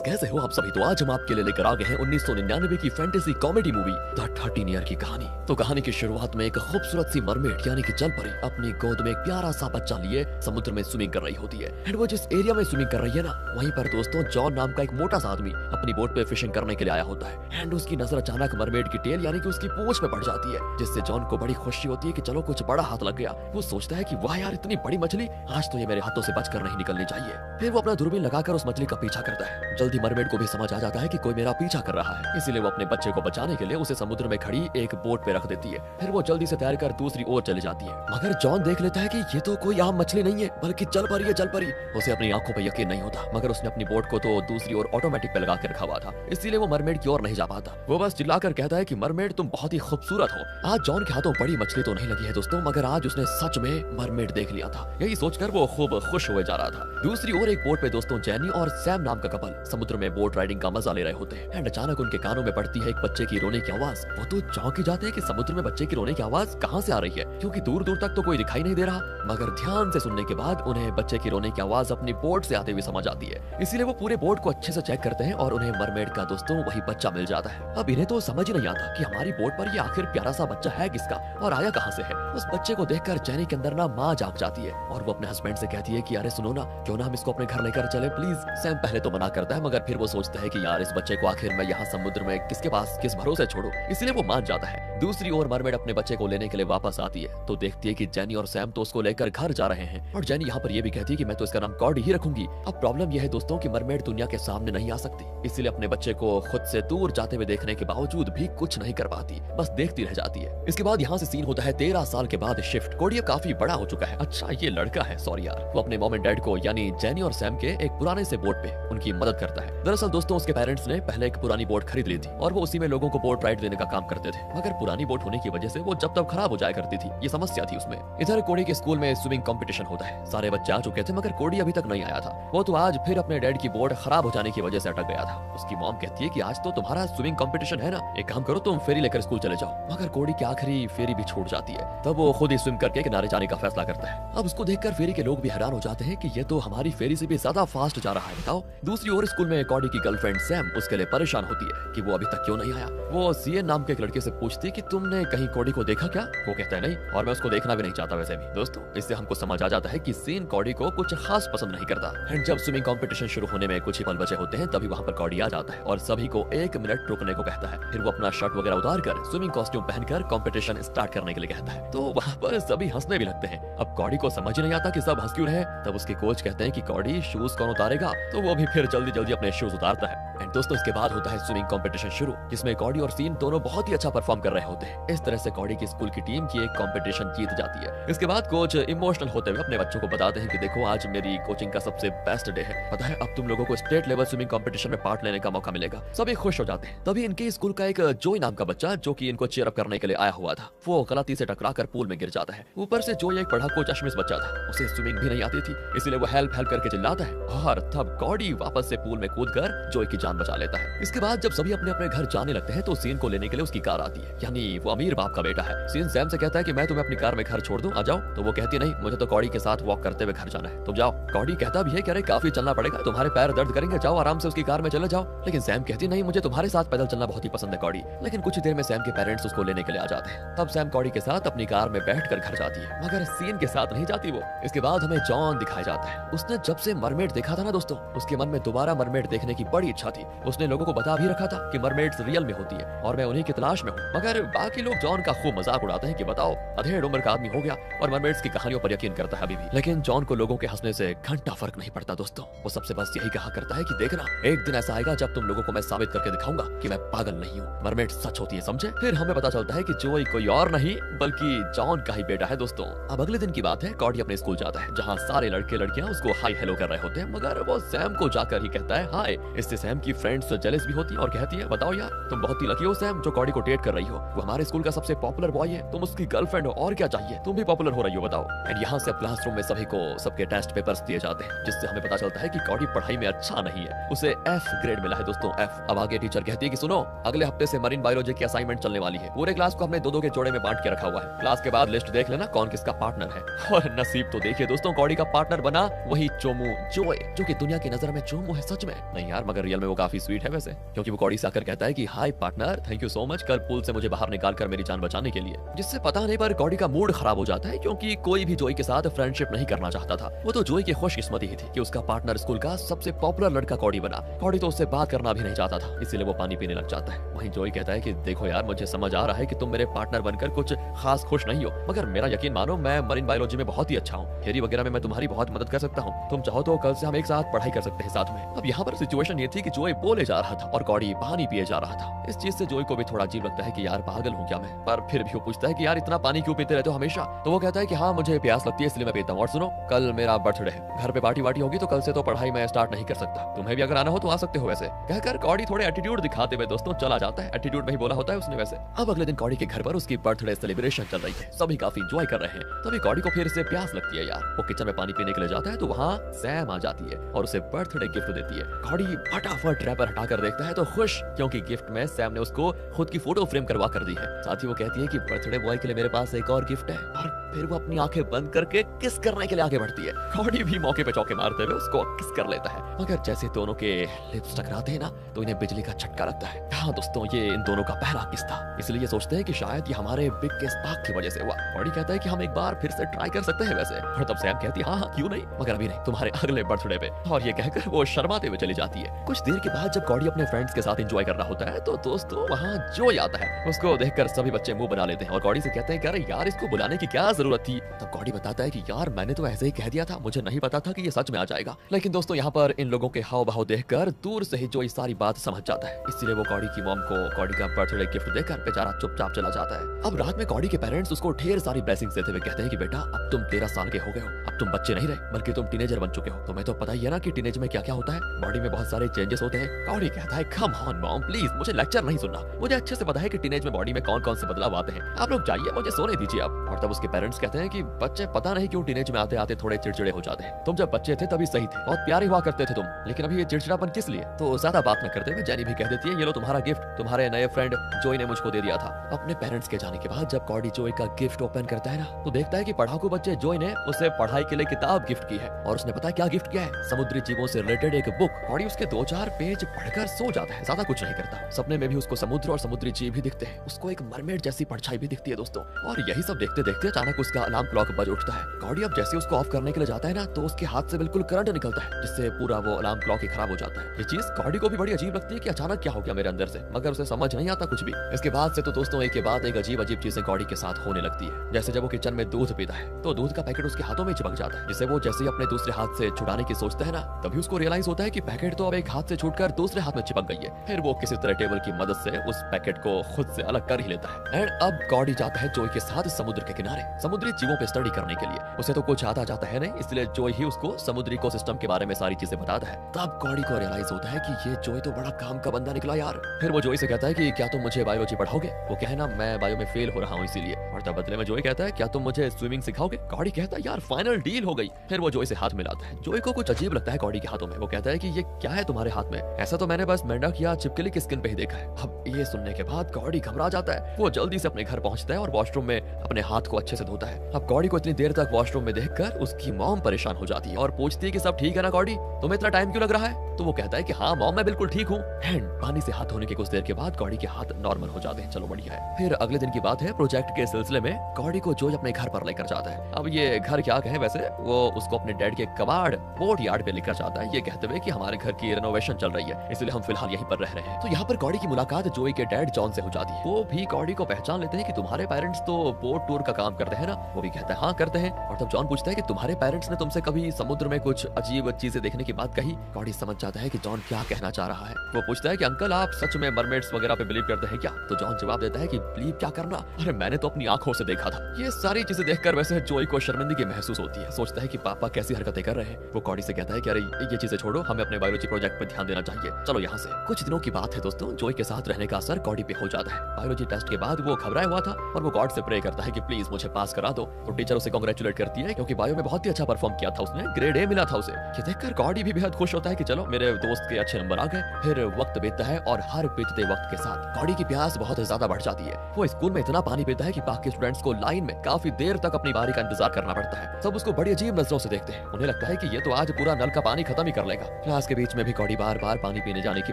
कैसे हो आप सभी? तो आज हम आपके लिए लेकर आ गए हैं 1999 की fantasy comedy movie the 13 year की कहानी। तो कहानी की शुरुआत में एक खूबसूरत सी मरमेड यानी कि जल परी अपनी गोद में एक प्यारा सा बच्चा लिए समुद्र में स्विमिंग कर रही होती है। एंड वो जिस एरिया में स्विमिंग कर रही है ना, वहीं पर दोस्तों जॉन नाम का एक मोटा सा आदमी अपनी बोट पे फिशिंग करने के लिए आया होता है। एंड उसकी नजर अचानक मरमेड की टेल यानी कि उसकी पूंछ पे पड़ जाती है, जिससे जॉन को बड़ी खुशी होती है कि चलो कुछ बड़ा हाथ लग गया। वो सोचता है कि वाह यार, इतनी बड़ी मछली, आज तो ये मेरे हाथों से बचकर नहीं निकलनी चाहिए। फिर वो अपना दूरबीन लगाकर उस मछली का पीछा करता है। जल्दी मरमेड को भी समझ आ जाता है कि कोई मेरा पीछा कर रहा है, इसीलिए वो अपने बच्चे को बचाने के लिए उसे समुद्र में खड़ी एक बोट पे रख देती है। फिर वो जल्दी से तैर कर दूसरी ओर चली जाती है, मगर जॉन देख लेता है कि ये तो कोई आम मछली नहीं है बल्कि जल परी है, जल परी। उसे अपनी आंखों पे यकीन नहीं होता, मगर उसने अपनी बोट को तो दूसरी ओर ऑटोमेटिक पे लगा के रखा हुआ था, इसीलिए वो मरमेड की ओर नहीं जा पाता। वो बस चिल्लाकर कहता है कि मरमेड तुम बहुत ही खूबसूरत हो। आज जॉन के हाथों बड़ी मछली तो नहीं लगी है दोस्तों, मगर आज उसने सच में मरमेड देख लिया था। यही सोचकर वो खूब खुश हुए जा रहा था। दूसरी ओर एक बोट पे दोस्तों जैनी और सैम नाम का कपल समुद्र में बोट राइडिंग का मजा ले रहे होते हैं। एंड अचानक उनके कानों में पड़ती है एक बच्चे की रोने की आवाज। वो तो चौंक ही जाते हैं कि समुद्र में बच्चे की रोने की आवाज कहां से आ रही है, क्योंकि दूर दूर तक तो कोई दिखाई नहीं दे रहा। मगर ध्यान से सुनने के बाद उन्हें बच्चे की रोने की आवाज अपनी बोट से आते हुए समझ आती है, इसीलिए वो पूरे बोट को अच्छे से चेक करते हैं और उन्हें मरमेड का दोस्तों वही बच्चा मिल जाता है। अब इन्हें तो समझ ही नहीं आता कि हमारी बोट पर ये आखिर प्यारा सा बच्चा है किसका और आया कहां से है। उस बच्चे को देखकर जैनी के अंदर ना मां जाग जाती है और वो अपने हस्बैंड से कहती है कि अरे सुनो ना, क्यों ना हम इसको अपने घर लेकर चले प्लीज। सैम पहले तो मना करता है, मगर फिर वो सोचता है कि यार इस बच्चे को आखिर मैं यहाँ समुद्र में किसके पास किस भरोसे छोड़ू, इसलिए वो मान जाता है। दूसरी ओर मरमेड अपने बच्चे को लेने के लिए वापस आती है तो देखती है कि जेनी और सैम तो उसको लेकर घर जा रहे हैं, और जेनी यहाँ पर ये भी कहती है कि मैं तो इसका नाम कॉर्डी ही रखूंगी। अब प्रॉब्लम यह है दोस्तों कि मरमेड दुनिया के सामने नहीं आ सकती, इसीलिए अपने बच्चे को खुद से दूर जाते हुए देखने के बावजूद भी कुछ नहीं कर पाती, बस देखती रह जाती है। इसके बाद यहाँ से सीन होता है 13 साल के बाद शिफ्ट। कॉर्डी अब काफी बड़ा हो चुका है। अच्छा ये लड़का है, सॉरी यार। वो अपने मॉम एंड डैड को यानी जेनी और सैम के एक पुराने से बोट पे उनकी मदद करता है। दरअसल दोस्तों उसके पेरेंट्स ने पहले एक पुरानी बोट खरीद ली थी और वो उसी में लोगों को बोट राइड देने का काम करते थे, मगर पुरानी बोट होने की वजह से वो जब तब खराब हो जाया करती थी, ये समस्या थी उसमें। इधर कोडी के स्कूल में स्विमिंग कंपटीशन होता है। सारे बच्चे आ चुके थे मगर कोडी अभी तक नहीं आया था। वो तो आज फिर अपने डैड की बोट खराब हो जाने की वजह से अटक गया था। उसकी मॉम कहती है कि आज तो तुम्हारा स्विमिंग कंपटीशन है ना, एक काम करो तुम फेरी लेकर स्कूल चले जाओ, मगर कोडी की आखिरी फेरी भी छूट जाती है। तब वो खुद ही स्विम करके किनारे जाने का फैसला करता है। अब उसको देखकर फेरी के लोग भी हैरान हो जाते हैं कि ये तो हमारी फेरी से भी ज्यादा फास्ट जा रहा है, बताओ। दूसरी ओर स्कूल में कोडी की गर्लफ्रेंड सैम उसके लिए परेशान होती है कि वो अभी तक क्यों नहीं आया। वो सीएन नाम के एक लड़के से पूछती है कि तुमने कहीं कोडी को देखा क्या? वो कहता है नहीं, और मैं उसको देखना भी नहीं चाहता वैसे भी। दोस्तों इससे हमको समझ आ जाता है कि सीन कोडी को कुछ खास पसंद नहीं करता। एंड जब स्विमिंग कंपटीशन शुरू होने में कुछ ही पल बचे होते हैं तभी वहां पर कोडी आ जाता है और सभी को 1 मिनट रुकने को कहता है। फिर वो अपना शर्ट वगैरह उतार कर स्विमिंग कॉस्ट्यूम पहनकर कंपटीशन स्टार्ट करने के लिए कहता है। तो वहां पर सभी हंसने भी लगते हैं। अब कोडी को समझ ही नहीं आता कि सब हंस क्यों रहे। तब उसके कोच कहते हैं कि कोडी शूज कौन उतारेगा, तो वो भी फिर जल्दी जल्दी अपने शूज उतारता है। एंड दोस्तों इसके बाद होता है स्विमिंग कंपटीशन शुरू, जिसमें कोडी और सीन दोनों बहुत ही अच्छा परफॉर्म कर रहे होते हैं। इस तरह से कोडी की स्कूल की टीम की एक कंपटीशन जीत जाती है। इसके बाद कोच इमोशनल होते हुए अपने बच्चों को बताते हैं कि देखो आज मेरी कोचिंग का सबसे बेस्ट डे है, पता है अब तुम लोगों को स्टेट लेवल स्विमिंग कंपटीशन में पार्ट लेने का मौका मिलेगा। सभी खुश हो जाते हैं। तभी इनके स्कूल का एक जोई नाम का बच्चा जो कि इनको चीयर अप करने के लिए आया हुआ था, वो गलती से टकराकर पूल में गिर जाता है। ऊपर से जोई एक पढ़ाकू चश्मिश बच्चा था, उसे स्विमिंग भी नहीं आती थी, इसलिए वो हेल्प हेल्प करके चिल्लाता है और तब कोडी वापस से पूल में कूदकर जोई की जान बचा लेता है। इसके बाद जब सभी अपने अपने घर जाने लगते हैं तो सीन को लेने के लिए उसकी कार आती है, यानी वो अमीर बाप का बेटा है। सीन सैम से कहता है कि मैं तुम्हें अपनी कार में घर छोड़ दूं, आ जाओ। तो वो कहती है नहीं, मुझे तो कोडी के साथ वॉक करते हुए घर जाना है, तुम जाओ। कोडी कहता भी है कि अरे काफी चलना पड़ेगा, तुम्हारे पैर दर्द करेंगे, जाओ आराम से उसकी कार में चले जाओ। लेकिन सैम कहती है नहीं, मुझे तुम्हारे साथ पैदल चलना बहुत ही पसंद है कोडी। लेकिन कुछ ही देर में सैम के पेरेंट्स उसको लेने के लिए आ जाते हैं। तब सैम कोडी के साथ अपनी कार में बैठकर घर जाती है, मगर सीन के साथ नहीं जाती वो। इसके बाद हमें जॉन दिखाया जाता है। उसने जब से मरमेड देखा था ना दोस्तों, उसके मन में दोबारा मरमेड देखने की बड़ी इच्छा थी। उसने लोगों को बता भी रखा था कि मरमेड्स रियल में होती है और मैं उन्हीं की तलाश में हूँ। मगर बाकी लोग जॉन का खूब मजाक उड़ाते हैं कि बताओ अधेड़ उम्र का आदमी हो गया और मरमेड्स की कहानियों पर यकीन करता है अभी भी। लेकिन जॉन को लोगों के हंसने से घंटा फर्क नहीं पड़ता दोस्तों। वो सबसे बस यही कहा करता है कि देखना एक दिन ऐसा आएगा जब तुम लोगों को मैं साबित करके दिखाऊंगा कि मैं पागल नहीं हूँ, मरमेड सच होती है, समझे। फिर हमें पता चलता है कि जोई कोई और नहीं बल्कि जॉन का ही बेटा है दोस्तों। अब अगले दिन की बात है, कोडी अपने स्कूल जाता है जहाँ सारे लड़के लड़कियां उसको हाई हेलो कर रहे होते हैं, मगर वो सैम को जाकर ही कहता है हाय। इससे सैम की फ्रेंड्स जेलस भी होती है और कहती है बताओ यार तुम बहुत ही लकी हो सैम जो कॉडी को डेट कर रही हो, वो हमारे स्कूल का सबसे पॉपुलर बॉय है, तुम उसकी गर्लफ्रेंड हो और क्या चाहिए, तुम भी पॉपुलर हो रही हो बताओ। एंड यहाँ से अब क्लासरूम में सभी को सबके टेस्ट पेपर्स दिए जाते हैं जिससे हमें पता चलता है कि कॉडी पढ़ाई में अच्छा नहीं है, उसे F ग्रेड मिला है दोस्तों F। अब आगे टीचर कहती है कि सुनो अगले हफ्ते से मरीन बायोलॉजी की असाइनमेंट चलने वाली है, पूरे क्लास को हमने दो दो के जोड़े में बांट के रखा हुआ है, क्लास के बाद लिस्ट देख लेना कौन किसका पार्टनर है। और नसीब तो देखिए दोस्तों कॉडी का पार्टनर बना वही चोमू जोए, जो कि दुनिया की नजर में चोमू है सच में नहीं यार, मगर रियल में वो काफी स्वीट है वैसे, क्योंकि वो कॉडी से आकर कहता है कि hi partner thank you so much कल पूल से मुझे बाहर निकाल कर मेरी जान बचाने के लिए, जिससे पता नहीं पर कॉडी का मूड खराब हो जाता है क्योंकि कोई भी जोई के साथ फ्रेंडशिप नहीं करना चाहता था। वो तो जोई की खुशकिस्मती ही थी कि उसका पार्टनर स्कूल का सबसे पॉपुलर लड़का कॉडी बना, कॉडी तो उससे बात करना भी नहीं चाहता था इसीलिए वो पानी पीने लग जाता है। वहीं जोई कहता है कि देखो यार मुझे समझ आ रहा है कि तुम मेरे पार्टनर बनकर कुछ खास खुश नहीं हो, मगर मेरा यकीन मानो मैं मरीन बायोलॉजी में बहुत ही अच्छा हूँ, थ्योरी वगैरह में मैं तुम्हारी बहुत मदद कर सकता हूँ, तुम चाहो तो कल से हम एक साथ पढ़ाई कर सकते हैं साथ में। अब यहाँ पर सिचुएशन ये थी कि जोई बोले जा रहा था और कॉडी पानी पिए जा रहा था। इस चीज से जोई को भी थोड़ा अजीब लगता है कि यार पागल हूँ क्या मैं, पर फिर भी वो पूछता है कि यार इतना पानी क्यों पीते रहते हो हमेशा, तो वो कहता है कि हाँ मुझे प्यास लगती है इसलिए मैं पीता हूँ, और सुनो कल मेरा बर्थडे है, घर पे पार्टी वार्टी होगी तो कल से तो पढ़ाई में स्टार्ट नहीं कर सकता, तुम्हें भी अगर आना हो तो आ सकते हो वैसे। कहकर कॉडी थोड़े एटीट्यूड दिखाते हुए दोस्तों चला जाता है, एटीट्यूड में ही बोला होता है उसने वैसे। अब अगले दिन कॉडी के घर पर उसकी बर्थडे सेलिब्रेशन चल रही है, सभी काफी एंजॉय कर रहे हैं, तभी कॉडी को फिर से प्यास लगती है यार, वो किचन में पानी पीने के लिए जाता है तो वहाँ सैम आ जाती है और उसे बर्थडे गिफ्ट देती है। कॉडी फटाफट रैपर हटाकर देखता है तो खुश क्योंकि गिफ्ट में सैम ने उसको खुद की फोटो फ्रेम करवा कर दी है, साथ ही वो कहती है कि बर्थडे बॉय के लिए मेरे पास एक और गिफ्ट है, और फिर वो अपनी आंखें बंद करके किस करने के लिए आगे बढ़ती है। कॉडी भी मौके पे चौके मारते हुए उसको किस कर लेता है, मगर जैसे दोनों के लिप्स टकराते हैं ना तो इन्हें बिजली का झटका लगता है। हाँ दोस्तों ये इन दोनों का पहला किस था, इसलिए ये सोचते हैं कि शायद ये हमारे बिग के स्पार्क की वजह से हुआ। कॉडी कहता है कि हम एक बार फिर से ट्राई कर सकते हैं वैसे, और तब सैम कहती है हाँ क्यों नहीं, मगर अभी नहीं, तुम्हारे अगले बर्थडे पे, और ये कहकर वो शर्माते हुए चली जाती है। कुछ देर के बाद जब कॉडी अपने फ्रेंड्स के साथ एंजॉय कर रहा होता है तो दोस्तों वहाँ जोई आता है, उसको देखकर सभी बच्चे मुंह बना लेते हैं और कॉडी से कहते हैं कि अरे यार इसको बुलाने की क्या जरूरत थी। तब कॉडी बताता है कि यार मैंने तो ऐसे ही कह दिया था, मुझे नहीं पता था कि ये सच में आ जाएगा। लेकिन दोस्तों यहाँ पर इन लोगों के हाव भाव देखकर दूर से ही जोई सारी बात समझ जाता है, इसलिए वो कॉडी की मॉम को कॉडी का बर्थडे गिफ्ट देकर बेचारा चुपचाप चला जाता है। अब रात में कॉडी के पेरेंट्स उसको ढेर सारी ब्लेसिंग्स देते हुए कहते हैं कि बेटा अब तुम 13 साल के हो गए हो, अब तुम बच्चे नहीं रहे बल्कि तुम टीनेजर बन चुके हो, तुम्हें तो पता ही है ना कि टीनेज में क्या क्या होता है, बॉडी में बहुत सारे चेंजेस होते हैं। कॉडी कहता है कम ऑन मॉम प्लीज मुझे लेक्चर नहीं सुनना, मुझे अच्छे से पता है कि टीनेज में बॉडी में कौन कौन से बदलाव आते हैं, आप लोग जाइए मुझे सोने दीजिए अब। और तब उसके पेरेंट्स कहते हैं कि बच्चे पता नहीं क्यों टीनेज में आते आते थोड़े चिड़चिड़े हो जाते हैं, तुम जब बच्चे थे तभी सही थे, बहुत प्यारे हुआ करते थे तुम, लेकिन अभी ये चिड़चिड़ापन किस लिए। तो ज्यादा बात न करते हुए जेनी भी कह देती है ये लो तुम्हारा गिफ्ट, तुम्हारे नए फ्रेंड जोई ने मुझको दे दिया था। अपने पेरेंट्स के जाने के बाद जब कॉडी जोई का गिफ्ट ओपन करता है ना तो देखता है कि पढ़ाकू बच्चे जोई ने उसे पढ़ाई के लिए किताब गिफ्ट की है, और उसने पता क्या गिफ्ट किया है, समुद्री जीवों से रिलेटेड एक बुक। कॉडी उसके 2-4 पेज पढ़कर सो जाता है, ज्यादा कुछ नहीं करता। सपने में भी उसको समुद्र और समुद्री जीव भी दिखते हैं, उसको एक मरमेड जैसी परछाई भी दिखती है दोस्तों। और यही सब देखते देखते अचानक उसका अलार्म क्लॉक बज उठता है। कॉडी अब जैसे उसको ऑफ करने के लिए जाता है ना तो उसके हाथ से बिल्कुल करंट निकलता है जिससे पूरा वो अलार्म क्लॉक ही खराब हो जाता है। ये चीज कॉडी को भी बड़ी अजीब लगती है कि अचानक क्या हो गया मेरे अंदर से, मगर उसे समझ नहीं आता कुछ भी। इसके बाद से तो दोस्तों एक के बाद एक अजीब अजीब चीजें कॉडी के साथ होने लगती है, जैसे जब वो किचन में दूध पीता है तो दूध का पैकेट उसके हाथों में चिपक जाता है, जिसे वो जैसे ही अपने दूसरे हाथ से छुड़ाने की सोचता है ना तभी उसको रियलाइज होता है कि पैकेट तो अब एक हाथ से छूटकर दूसरे हाथ में चिपक गई है। फिर वो किसी तरह टेबल की मदद से उस पैकेट को खुद से अलग कर ही लेता है। एंड अब कॉडी जाता है जोई के साथ समुद्र के किनारे समुद्री जीवों पे स्टडी करने के लिए। उसे तो कुछ आता जाता है नहीं, इसलिए जोई ही उसको समुद्री इकोसिस्टम के बारे में सारी चीजें बताता है। तब कॉडी को रियलाइज होता है कि ये जोई तो बड़ा काम का बंदा निकला यार। फिर वो जोई से कहता है कि क्या तुम मुझे बायोलॉजी पढ़ाओगे, वो कहे ना मैं बायो में फेल हो रहा हूँ इसीलिए। और तब बदले में जोई कहता है क्या तुम मुझे स्विमिंग सिखाओगे। कॉडी कहता है यार फाइनल डील हो गई। फिर वो जोई से हाथ मिलाता है। जोई को कुछ अजीब लगता है कॉडी के हाथों में, वो कहता है कि ये क्या है तुम्हारे हाथ में, ऐसा तो मैंने बस मेंढक या छिपकली की स्किन पे ही देखा है। अब ये सुनने के बाद कॉडी घबरा जाता है, वो जल्दी से अपने घर पहुंचता है और वॉशरूम में अपने हाथ को अच्छे से धोता है। अब कॉडी को इतनी देर तक वॉशरूम में देखकर उसकी मॉम परेशान हो जाती है और पूछती है कि सब ठीक है ना कॉडी, तुम्हें इतना टाइम क्यों लग रहा है। तो वो कहता है कि हाँ मॉम मैं बिल्कुल ठीक हूँ। एंड पानी से हाथ धोने के कुछ देर के बाद कॉडी के हाथ नॉर्मल हो जाते हैं, चलो बढ़िया है। फिर अगले दिन की बात है, प्रोजेक्ट के सिलसिले में कॉडी को जोई अपने घर पर लेकर जाता है। अब ये घर क्या कहे वैसे, वो उसको अपने डैड के कबाड़ बोट यार्ड पे लेकर जाता है, ये कहते हुए कि हमारे घर की रेनोवेशन चल रही है इसलिए हम फिलहाल यहीं पर रह रहे हैं। तो यहाँ पर कॉडी की मुलाकात जोई के डैड जॉन से हो जाती है। वो भी कॉडी को पहचान लेते हैं कि तुम्हारे पेरेंट्स तो बोट टूर का काम करते हैं ना। वो भी कहता है हाँ करते हैं। और तब जॉन पूछता है कि तुम्हारे पेरेंट्स ने तुमसे कभी समुद्र में कुछ अजीब चीजें देखने की बात कही। कॉडी समझ जाता है कि जॉन क्या कहना चाह रहा है। वो पूछता है कि अंकल आप सच में मरमेड्स वगैरह पे बिलीव करते हैं क्या? तो जॉन जवाब देता है कि बिलीव क्या करना, अरे मैंने तो अपनी आंखों से देखा था। ये सारी चीजें देखकर वैसे जोई को शर्मिंदगी महसूस होती है। सोचता है कि पापा कैसी हरकतें कर रहे हैं। वो कॉडी से कहता है कि अरे ये चीजें छोड़ो, हमें अपने बायोलॉजी प्रोजेक्ट पर ध्यान देना चाहिए, चलो यहाँ से। कुछ दिनों की बात है दोस्तों, जोई के साथ रहने का असर कॉडी पे हो जाता है। बायोलॉजी टेस्ट के बाद वो घबराया हुआ था और वो गॉड से प्रे करता है कि प्लीज मुझे पास करा दो। तो टीचर उसे कांग्रेचुलेट करती है क्योंकि बायो में बहुत ही अच्छा परफॉर्म किया था उसने, ग्रेड ए मिला था उसे। ये देखकर कॉडी भी बेहद खुश होता है कि चलो मेरे दोस्त के अच्छे नंबर आ गए। फिर वक्त बीतता है और हर बीतते वक्त के साथ कॉडी की प्यास बहुत ज्यादा बढ़ जाती है। वो स्कूल में इतना पानी पीता है कि बाकी स्टूडेंट्स को लाइन में काफी देर तक अपनी बारी का इंतजार करना पड़ता है। सब उसको बड़ी अजीब नजरों से देखते हैं। उन्हें लगता है कि ये तो आज पूरा नल का पानी खत्म ही कर लेगा। क्लास के बीच में भी कॉडी बार बार पानी पीने जाने की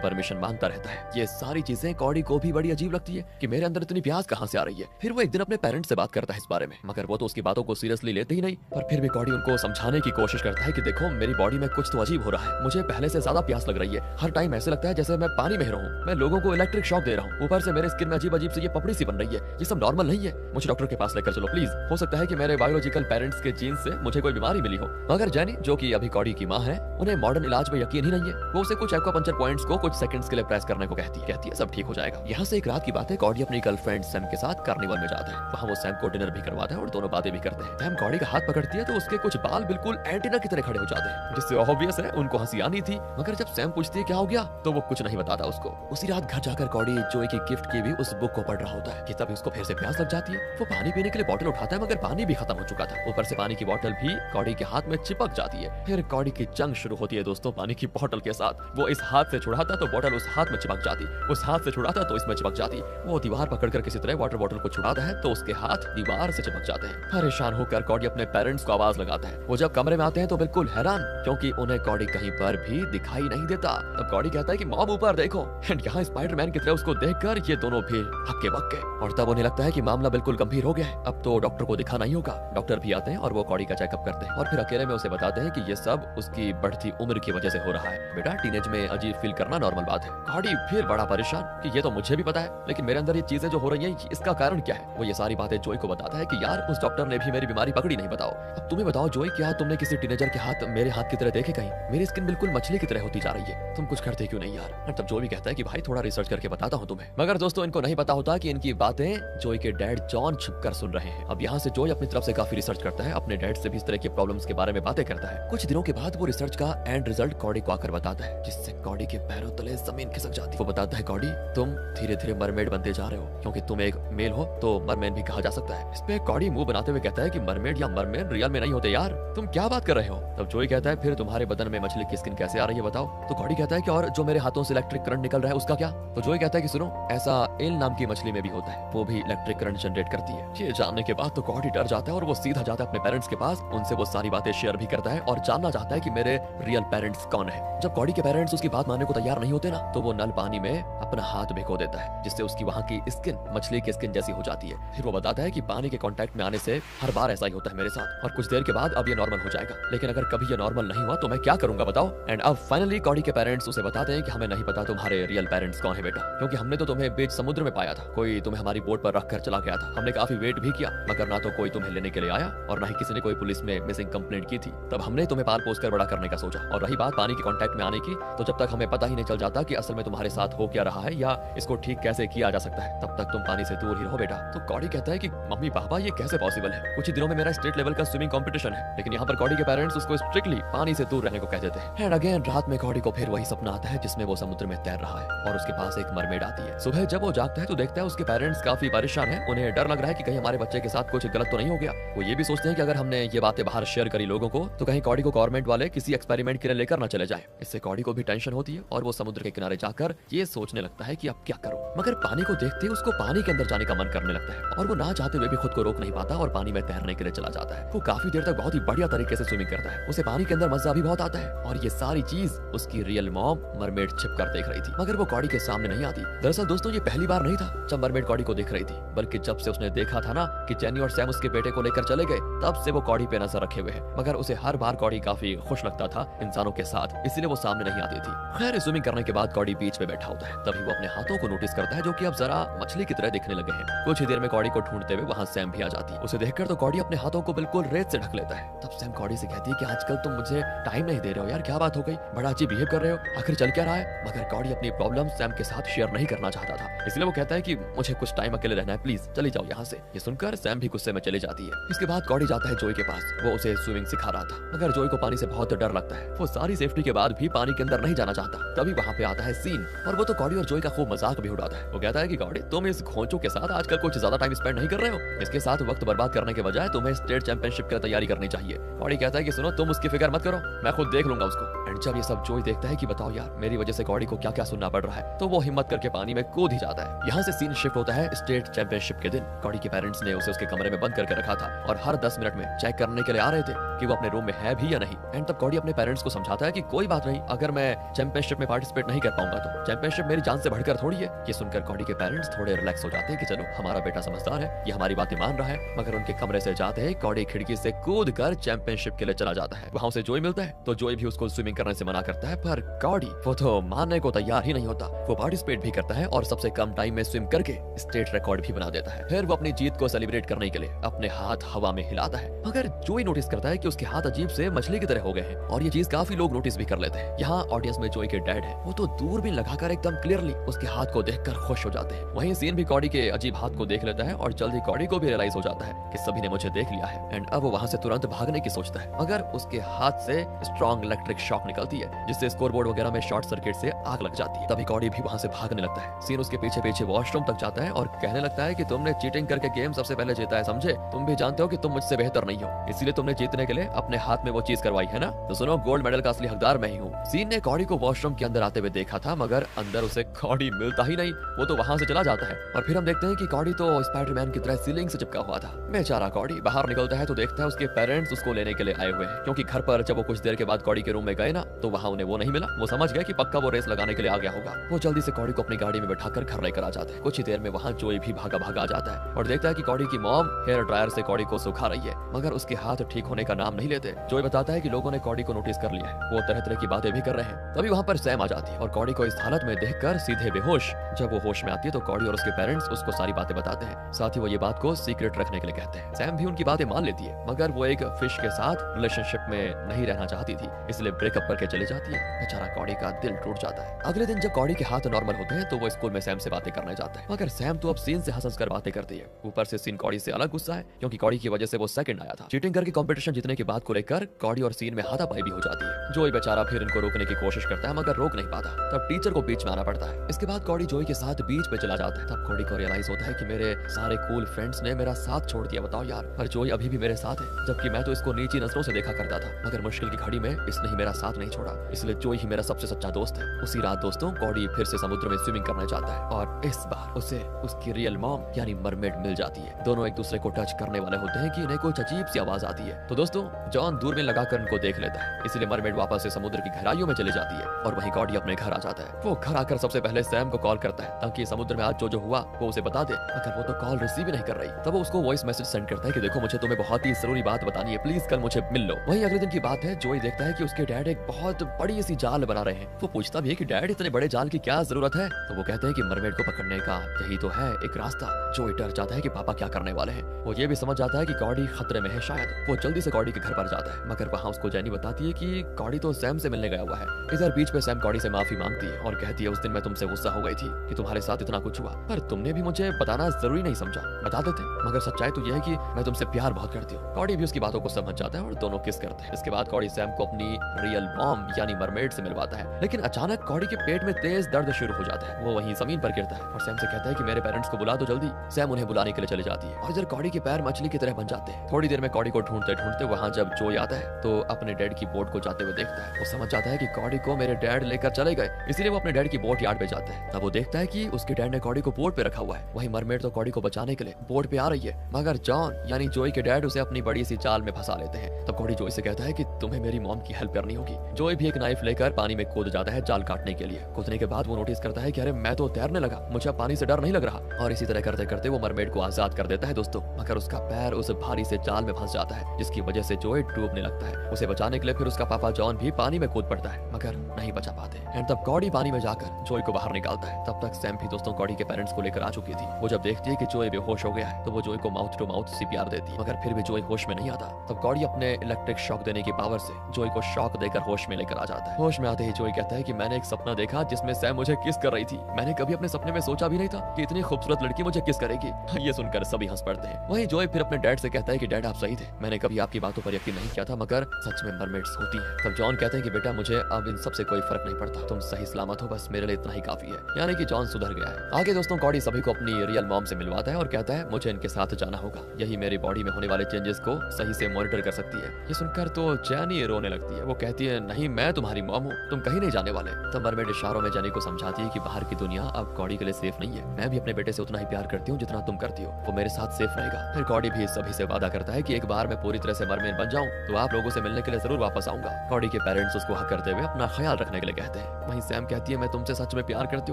परमिशन मांगता रहता है। ये सारी चीजें कॉडी को भी बड़ी अजीब लगती है कि मेरे अंदर इतनी प्यास कहां से आ रही है। फिर वो एक दिन अपने पेरेंट्स से बात करता है इस बारे में, मगर वो तो उसकी बातों को सीरियसली लेते ही नहीं। पर फिर भी कॉडी उनको समझाने की कोशिश करता है कि देखो मेरी बॉडी में कुछ तो अजीब हो रहा है, मुझे पहले से ज्यादा प्यास लग रही है। हर टाइम ऐसे लगता है जैसे मैं पानी में रहूं, मैं लोगों को इलेक्ट्रिक शॉक दे रहा हूं। ऊपर से मेरे स्किन में अजीब अजीब से ये पपड़ी सी बन रही है। ये सब नॉर्मल नहीं है, मुझे डॉक्टर के पास लेकर चलो प्लीज। हो सकता है कि मेरे बायोलॉजिकल पेरेंट्स के जीन से मुझे कोई बीमारी मिली हो। मगर जैनी जो कि अभी कॉडी की माँ है, उन्हें मॉडर्न इलाज में यकीन ही नहीं है। वो उसे कुछ एक्वापंक्चर पॉइंट्स को कुछ सेकंड्स के लिए प्रेस करने को कहती है सब ठीक हो जाएगा। यहाँ से एक रात की बात है, कॉडी अपनी गर्लफ्रेंड सैम के साथ कार्निवल में जाता है। वहाँ वो सैम को डिनर भी करवाता है और दोनों बातें भी करते हैं। सैम कॉडी का हाथ पकड़ती है तो उसके कुछ बाल बिल्कुल एंटीना की तरह खड़े हो जाते हैं, जिससे ऑब्वियस है उनको हंसी आनी थी। मगर जब सैम पूछती है क्या हो गया तो वो कुछ नहीं बताता उसको। उसी रात घर जाकर कॉडी जोई की गिफ्ट की भी उस बुक को पढ़ रहा होता है कि तभी उसको फिर से प्यास लग जाती है। वो पानी पीने के लिए बोतल उठाता है मगर पानी भी खत्म हो चुका था। ऊपर से पानी की बोतल भी कॉडी के हाथ में चिपक जाती है। फिर कॉडी की जंग शुरू होती है दोस्तों पानी की बोतल के साथ। वो इस हाथ से छुड़ाता तो बोतल उस हाथ में चिपक जाती, उस हाथ से छुड़ाता तो इसमें चिपक जाती। वो दीवार पकड़कर किसी तरह वाटर बोतल को छुड़ाता है तो उसके हाथ दीवार से चिपक जाते हैं। परेशान होकर कॉडी अपने पेरेंट्स को आवाज लगाता है। वो जब कमरे में आते हैं तो बिल्कुल हैरान, क्योंकि उन्हें कॉडी कहीं पर भी दिखाई नहीं देता। तब कॉडी कहता है कि मॉम ऊपर देखो, एंड यहाँ स्पाइडरमैन की तरह उसको देखकर ये दोनों भी हक्के बक्के। और तब उन्हें लगता है कि मामला बिल्कुल गंभीर हो गया है, अब तो डॉक्टर को दिखाना ही होगा। डॉक्टर भी आते हैं और वो कॉडी का चेकअप करते हैं और फिर अकेले में उसे बताते हैं कि ये सब उसकी बढ़ती उम्र की वजह से हो रहा है। बेटा टीनेज में अजीब फील करना नॉर्मल बात है। कॉडी फिर बड़ा परेशान कि ये तो मुझे भी पता है, लेकिन मेरे अंदर ये चीजें जो हो रही हैं इसका कारण क्या है। वो ये सारी बातें जोई को बताता है कि यार उस डॉक्टर ने भी मेरी बीमारी पकड़ी नहीं। बताओ अब तुम्हें बताओ जोई, क्या तुमने किसी टीनेजर के हाथ मेरे हाथ की तरह देखे कहीं? मेरी स्किन बिल्कुल मछली की तरह होती जा रही है, तुम कुछ करते क्यों नहीं यार? तब जोई भी कहता है कि भाई थोड़ा रिसर्च करके बताता हूँ तुम्हें। मगर दोस्तों इनको नहीं पता होता कि इनकी बातें जोई के डैड जॉन छुपकर सुन रहे हैं। अब यहाँ से जोई अपनी तरफ से काफी रिसर्च करता है, अपने डैड से भी इस तरह की प्रॉब्लम्स के बारे में बातें करता है। कुछ दिनों के बाद वो रिसर्च का एंड रिजल्ट कॉडी को आकर बताता है, जिससे कॉडी के पैरों तले जमीन खिसक जाती है। वो बताता है कॉडी तुम धीरे धीरे मरमेड बनते जा रहे हो, क्योंकि तुम एक मेल हो तो मरमैन भी कहा जा सकता है। इस पे कॉडी मुंह बनाते हुए कहता है कि मरमेड या मरमैन रियल में नहीं होते यार, तुम क्या बात कर रहे हो? तब जोई कहता है फिर तुम्हारे बदन में मछली की स्किन कैसे आ रही है बताओ? तो कॉडी कहता है कि और जो मेरे हाथों से इलेक्ट्रिक करंट निकल रहा है उसका क्या? तो जोई कहता है कि सुनो ऐसा एल नाम की मछली में भी होता है, वो भी इलेक्ट्रिक करंट जनरेट करती है। ये जानने के बाद तो कॉडी डर जाता है और वो सीधा जाता है अपने पेरेंट्स के पास, उनसे वो सारी बातें शेयर भी करता है और जानना चाहता है कि मेरे रियल पेरेंट्स कौन है। जब कॉडी के पेरेंट्स उसकी बात मानने को तैयार नहीं होते ना, तो वो नल पानी में अपना हाथ भिगो देता है, जिससे उसकी वहाँ की स्किन मछली की स्किन जैसी हो जाती है। फिर वो बताता है कि पानी के कांटेक्ट में आने से हर बार ऐसा ही होता है मेरे साथ, और कुछ देर के बाद अब ये नॉर्मल हो जाएगा, लेकिन अगर कभी ये नॉर्मल नहीं हुआ तो मैं क्या करूंगा बताओ? एंड अब फाइनली कॉडी के पेरेंट्स उसे बताते हैं कि हमें नहीं पता तुम्हारे रियल पेरेंट्स कौन है बेटा, क्योंकि हमने तो तुम्हें बीच समुद्र में पाया था, कोई तुम्हें हमारी बोट पर रख कर चला गया था। हमने काफी वेट भी किया मगर ना तो कोई तुम्हें लेने के लिए आया और ना ही किसी ने कोई पुलिस में मिसिंग कंप्लेंट की थी। तब हमने तुम्हें पाल पोस कर बड़ा करने का सोचा। और रही बात पानी के कांटेक्ट में आने की, तो जब तक हमें पता ही नहीं चल जाता कि असल में तुम्हारे साथ हो क्या रहा है या इसको ठीक कैसे किया जा सकता है, तब तक तुम पानी से दूर ही रहो बेटा। तो कॉडी कहता है कि मम्मी पापा ये कैसे पॉसिबल है? कुछ ही दिनों में मेरा स्टेट लेवल का स्विमिंग कंपटीशन है, लेकिन यहाँ पर कॉडी के पेरेंट्स उसको स्ट्रिक्टली पानी से दूर रहने को कह देते हैं। एंड अगेन रात में कॉडी को फिर वही सपना आता है जिसमें वो समुद्र में तैर रहा है और उसके पास एक मरमेड आती है। सुबह जब वो जागता है तो देखता है उसके पेरेंट्स काफी परेशान है, उन्हें डर लग रहा है कि कहीं हमारे बच्चे के साथ कुछ गलत तो नहीं हो गया। वो ये भी सोचते हैं कि अगर हमने ये बातें बाहर शेयर करी लोगों को तो कहीं कॉडी को गवर्नमेंट वाले किसी एक्सपेरिमेंट के लिए लेकर ना चले जाए। इससे कॉडी को भी टेंशन होती है और वो समुद्र के किनारे जाकर ये सोचने लगता है कि अब क्या करूं। मगर पानी को देखते ही उसको पानी के अंदर जाने का मन करने लगता है और वो ना चाहते हुए भी खुद को रोक नहीं पाता और पानी में तैरने के लिए चला जाता है। वो काफी देर तक बहुत ही बढ़िया तरीके से स्विमिंग करता है, उसे पानी के अंदर मजा भी बहुत आता है और ये सारी चीज उसकी रियल मॉम मरमेड छिपकर देख रही थी, मगर वो कॉडी के सामने नहीं आती। दरअसल दोस्तों ये पहली बार नहीं था जब मरमेड कॉडी को देख रही थी, बल्कि जब से उसने देखा था ना कि जेनी और सैम उसके बेटे को लेकर चले गए, तब से वो कॉडी पे नजर रखे हुए है। मगर उसे हर बार कॉडी काफी खुश लगता था इंसानों के साथ, इसीलिए वो सामने नहीं आती थी। खैर स्विमिंग करने के बाद कॉडी बीच पे बैठा होता है, तभी वो अपने हाथों को नोटिस करता है जो कि अब जरा मछली की तरह दिखने लगे हैं। कुछ ही देर में कॉडी को ढूंढते हुए वहाँ सैम भी आ जाती है। उसे देखकर तो कॉडी अपने हाथों को बिल्कुल रेत से ढक लेता है। तब सैम कॉडी से कहती है कि आजकल तुम मुझे टाइम नहीं दे रहे हो यार, क्या बात हो गई? बड़ा अजीब बिहेव कर रहे हो, आखिर चल क्या रहा है? मगर कॉडी अपनी प्रॉब्लम सैम के साथ शेयर नहीं करना चाहता था, इसलिए वो कहता है कि मुझे कुछ टाइम अकेले रहना है, प्लीज चली जाओ यहाँ से। ये सुनकर सैम भी गुस्से में चली जाती है। इसके बाद कॉडी जाता है जोई के पास, वो उसे स्विमिंग सिखा रहा था, मगर जोई को पानी से बहुत डर लगता है। वो सारी सेफ्टी के बाद भी पानी के अंदर नहीं जाना चाहता। तभी वहाँ पे आता है सीन, और वो तो कॉडी और जोई का खूब मजाक भी उड़ाता है। वो कहता है कि कॉडी, तुम इस घोंचू के साथ आजकल कुछ ज्यादा टाइम स्पेंड नहीं कर रहे हो, इसके साथ वक्त बर्बाद करने के बजाय तुम्हें स्टेट चैंपियनशिप की तैयारी करनी चाहिए। कॉडी कहता है कि सुनो, तुम उसकी फिक्र मत करो, मैं खुद देख लूंगा उसको। एंड जब ये सब जोई देखता है कि बताओ यार, मेरी वजह से कॉडी को क्या क्या सुनना पड़ रहा है, तो वो हिम्मत करके पानी में कूद ही जाता है। यहाँ से सीन शिफ्ट होता है स्टेट चैंपियनशिप के दिन। कॉडी के पेरेंट्स ने उसे उसके कमरे में बंद करके रखा था और हर 10 मिनट में चेक करने के लिए आ रहे थे कि वो अपने रूम में है भी या नहीं। एंड तब कॉडी अपने पेरेंट्स को समझाता है कि कोई बात नहीं, अगर मैं चैंपियनशिप में पार्टिसिपेट नहीं कर पाऊंगा तो चैंपियनशिप मेरी जान से बढ़कर थोड़ी है। ये सुनकर कॉडी के पेरेंट्स थोड़े रिलैक्स हो जाते हैं कि चलो, हमारा बेटा समझदार है, ये हमारी बातें मान रहा है। मगर उनके कमरे से जाते ही कॉडी खिड़की से कूद कर चैंपियनशिप के लिए चला जाता है। वहां उसे जोई मिलता है, तो जोई भी उसको स्विमिंग करने से मना करता है, पर कॉडी वो तो मानने को तैयार ही नहीं होता। वो पार्टिसिपेट भी करता है और सबसे कम टाइम में स्विम करके स्टेट रिकॉर्ड भी बना देता है। फिर वो अपनी जीत को सेलिब्रेट करने के लिए अपने हाथ हवा में हिलाता है, मगर जोई नोटिस करता है कि उसके हाथ अजीब से मछली की तरह हो गए हैं, और ये चीज काफी लोग नोटिस भी कर लेते हैं। यहाँ ऑडियंस में जोई के डैड है, वो तो दूरबीन लगाकर एकदम क्लियरली उसके हाथ को देखकर खुश हो जाते हैं। वहीं सीन भी कॉडी के अजीब हाथ को देख लेता है और जल्दी कॉडी को भी रियलाइज हो जाता है कि सभी ने मुझे देख लिया है। एंड अब वो वहां से तुरंत भागने की सोचता है, मगर उसके हाथ से स्ट्रॉन्ग इलेक्ट्रिक शॉक निकलती है, जिससे स्कोरबोर्ड वगैरह में शॉर्ट सर्किट से आग लग जाती है। तभी कॉडी भी वहां से भागने लगता है। सीन उसके पीछे पीछे वॉशरूम तक जाता है और कहने लगता है कि तुमने चीटिंग करके गेम सबसे पहले जीता है, समझे? तुम भी जानते हो कि तुम मुझसे बेहतर नहीं हो, इसलिए तुमने जीतने के लिए अपने हाथ में वो चीज करवाई है ना, तो सुनो, गोल्ड मेडल का असली हकदार मैं ही हूँ। सीन ने कॉडी को वॉशरूम के अंदर आते हुए देखा था, मगर अंदर उसे कॉडी मिलता ही नहीं, वो तो वहां से चला जाता है। और फिर हम देखते हैं कि कॉडी तो स्पाइडरमैन की तरह सीलिंग से चिपका हुआ था। बेचारा कॉडी बाहर निकलता है तो देखता है उसके पेरेंट्स उसको लेने के लिए आए हुए हैं, क्योंकि घर पर जब वो कुछ देर के बाद कॉडी के रूम में गए ना, तो वहां उन्हें वो नहीं मिला। वो समझ गए कि पक्का वो रेस लगाने के लिए आ गया होगा। वो जल्दी से कॉडी को अपनी गाड़ी में बैठाकर घर लेकर आ जाते हैं। कुछ ही देर में वहां जोई भी भागा भागा आ जाता है और देखता है कि कॉडी की मॉम हेयर ड्रायर से कॉडी को सुखा रही है, मगर उसके हाथ ठीक होने का नाम नहीं लेते। जोई बताता है कि लोगों ने कॉडी को नोटिस कर लिया है, वो तरह तरह की बातें भी कर रहे हैं। तभी वहां पर सैम आ जाती है और कॉडी को इस हालत में देखकर सीधे बेहोश। जब वो होश में आती है तो कॉडी और उसके पेरेंट्स उसको सारी बातें बताते हैं, साथ ही वो ये बात को सीक्रेट रखने के लिए कहते हैं। सैम भी उनकी बातें मान लेती है, मगर वो एक फिश के साथ रिलेशनशिप में नहीं रहना चाहती थी, इसलिए ब्रेकअप करके चली जाती है। बेचारा कॉडी का दिल टूट जाता है। अगले दिन जब कॉडी के हाथ नॉर्मल होते हैं तो वो स्कूल में सैम से बातें करने जाता है, मगर सैम तो अब सीन से हंस कर बातें करती है। ऊपर से सीन कॉडी से अलग गुस्सा है, क्योंकि कॉडी की वजह से वो सेकंड आया था। चीटिंग करके कंपटीशन जीतने की बात को लेकर कॉडी और सीन में हाथापाई भी हो जाती है। जोई बेचारा फिर इनको रोकने की कोशिश करता है, मगर रोक नहीं पाता। तब टीचर को बीच में आना पड़ता है। इसके बाद कॉडी जोई के साथ बीच में चला जाता है। तब कॉडी को रियलाइज होता है कि मेरे सारे कूल फ्रेंड्स ने मेरा साथ छोड़ दिया, बताओ यार, पर जोई अभी भी मेरे साथ है, जबकि मैं तो इसको नीची नजरों से देखा करता था। मगर मुश्किल की घड़ी में इसने ही मेरा साथ नहीं छोड़ा, इसलिए जोई ही मेरा सबसे सच्चा दोस्त है। उसी रात दोस्तों कॉडी फिर से समुद्र में स्विमिंग करना चाहता है, और इस बार उसे उसकी रियल मॉम यानी मरमेड मिल जाती है। दोनों एक दूसरे को टच करने वाले होते हैं कि इन्हें कुछ अजीब सी आवाज आती है। तो दोस्तों जॉन दूरबीन लगाकर उनको देख लेता है, इसलिए मरमेड वापस से समुद्र की गहराइयों में चली जाती है और वहीं कॉडी अपने घर आ जाता है। वो घर आकर सबसे पहले सैम को कॉल करता है ताकि समुद्र में आज जो हुआ वो उसे बता दे, मगर वो तो कॉल रिसीव ही नहीं कर रही। तब वो उसको वॉइस मैसेज सेंड करता है कि देखो, मुझे तुम्हें बहुत ही जरूरी बात बतानी है, प्लीज कल मुझे मिल लो। वहीं अगले दिन की बात है, जोई देखता है कि उसके डैड एक बहुत बड़ी सी जाल बना रहे हैं। वो पूछता भी है कि डैड, इतने बड़े जाल की क्या जरूरत है? तो वो कहते हैं कि मरमेड को पकड़ने का यही तो है एक रास्ता। जोई डर जाता है कि पापा क्या करने वाले हैं। वो ये भी समझ जाता है कि कॉडी खतरे में है शायद। वो जल्दी से कॉडी के घर पर जाता है, मगर वहाँ उसको जैनी बताती है कि कॉडी तो सैम से मिलने गया हुआ है। इधर बीच में सैम कॉडी से माफी मांगती है और कहती है, उस दिन मैं तुमसे गुस्सा हो गई थी कि तुम्हारे साथ इतना कुछ हुआ, पर तुमने भी मुझे बताना जरूरी नहीं समझा, बता देते। मगर सच्चाई तो यह है कि मैं तुमसे प्यार बहुत करती हूँ। कॉडी भी उसकी बातों को समझ जाता है और दोनों किस करते हैं। इसके बाद कॉडी सैम को अपनी रियल मॉम यानी मरमेड से मिलवाता है, लेकिन अचानक कॉडी के पेट में तेज दर्द शुरू हो जाता है। वो वहीं जमीन पर गिरता है और सैम से कहता है कि मेरे पेरेंट्स को बुला दो जल्दी। सैम उन्हें बुलाने के लिए चली जाती है और इधर कॉडी के पैर मछली की तरह बन जाते हैं। थोड़ी देर में कॉडी को ढूंढते ढूंढते वहाँ जब जोई आता है तो अपने डैड की बोट को जाते हुए देखता है। वो समझ जाता है कि कॉडी को मेरे डैड लेकर चले गए, इसलिए वो अपने डैड की बोट यार्ड पे जाता है। तब वो देखता है कि उसके डैड ने कॉडी को बोट पे रखा हुआ है। वहीं मरमेड तो कॉडी को बचाने के लिए बोट पे आ रही है, मगर जॉन यानी जोई के डैड उसे अपनी बड़ी सी जाल में फंसा लेते हैं। तब कॉडी जोई से कहता है कि तुम्हें मेरी मॉम की हेल्प करनी होगी। जोई भी एक नाइफ लेकर पानी में कूद जाता है जाल काटने के लिए। कूदने के बाद वो नोटिस करता है कि अरे मैं तो तैरने लगा, मुझे पानी से डर नहीं लग रहा। और इसी तरह करते करते वो मरमेड को आजाद कर देता है दोस्तों, मगर उसका पैर उस भारी से जाल में फंस जाता है, जिसकी वजह से जोई डूबने लगता है। उसे बचाने के लिए फिर उसका पापा जॉन भी पानी में कूद पड़ता है, मगर नहीं बचा पाते। एंड तब कॉडी पानी में जाकर जोई को बाहर निकालता है। तब तब तक सैम भी दोस्तों कॉडी के पेरेंट्स को लेकर आ चुकी थी। वो जब देखती है कि जोई बेहोश हो गया है तो वो जोई को माउथ टू माउथ सीपीआर देती है, मगर फिर भी जोई होश में नहीं आता। तब कॉडी अपने इलेक्ट्रिक शॉक देने की पावर से जोई को शॉक देकर होश में लेकर आ जाता है। होश में आते ही जोई कहता है कि मैंने एक सपना देखा जिसमें सैम मुझे किस कर रही थी। मैंने कभी अपने सपने में सोचा भी नहीं था कि इतनी खूबसूरत लड़की मुझे किस करेगी। ये सुनकर सभी हंस पड़ते हैं। वहीं जोई फिर अपने डैड से कहता है कि डैड आप सही थे, मैंने कभी आपकी बातों पर यकीन नहीं किया था, मगर सच में मरमेड्स होती हैं। तब जॉन कहते हैं कि बेटा मुझे अब इन सब से कोई फर्क नहीं पड़ता, तुम सही सलामत हो, बस मेरे लिए इतना ही काफी है। यानी कि जॉन सुधर गया है। आगे दोस्तों कॉडी सभी को अपनी रियल मॉम से मिलवाता है और कहता है मुझे इनके साथ जाना होगा, यही मेरी बॉडी में होने वाले चेंजेस को सही से मॉनिटर कर सकती है। ये सुनकर तो जैनी रोने लगती है। वो कहती है नहीं, मैं तुम्हारी मॉम हूँ, तुम कहीं नहीं जाने वाले। तब मरमेड इशारों में जैनी को समझाती है कि बाहर की दुनिया अब कॉडी के लिए सेफ नहीं है, मैं भी अपने बेटे से उतना ही प्यार करती हूँ जितना तुम करती हो, वो मेरे साथ सेफ रहेगा। फिर कॉडी भी सभी से वादा करता है कि एक बार मैं पूरी तरह से मरमेड बन जाऊं तो आप लोगों से मिलने के लिए जरूर वापस आऊंगा। कॉडी के पेरेंट्स उसको हक करते हुए अपना ख्याल रखने के लिए कहते हैं। वहीं सैम कहती है मैं तुमसे सच में प्यार करती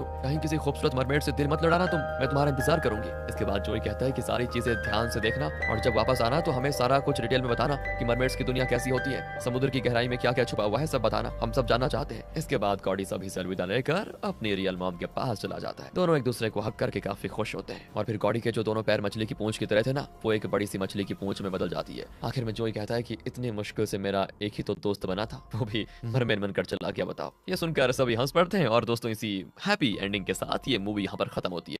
हूँ, कहीं किसी खूबसूरत मरमेड से दिल मत लड़ाना तुम, मैं तुम्हारा इंतजार करूंगी। इसके बाद जोई कहता है कि सारी चीजें ध्यान से देखना और जब वापस आना तो हमें सारा कुछ डिटेल में बताना कि मरमेड्स की दुनिया कैसी होती है, समुद्र की गहराई में क्या क्या छुपा हुआ है, सब बताना, हम सब जानना चाहते हैं। इसके बाद कॉडी सभी से अलविदा लेकर अपनी रियल मॉम के पास चला जाता है। दोनों एक दूसरे को हक करके काफी खुश होते हैं और फिर कॉडी के जो दोनों पैर मछली की पूंछ की तरह थे ना, वो एक बड़ी सी मछली की पूंछ में बदल जाती है। आखिर में जोई कहता है कि इतनी मुश्किल से मेरा एक ही तो दोस्त बना था, वो भी मरमेड बनकर चला गया, बताओ। ये सुनकर सभी हंस पड़ते हैं और दोस्तों इसी हैप्पी एंडिंग के साथ ये मूवी यहाँ पर खत्म होती है।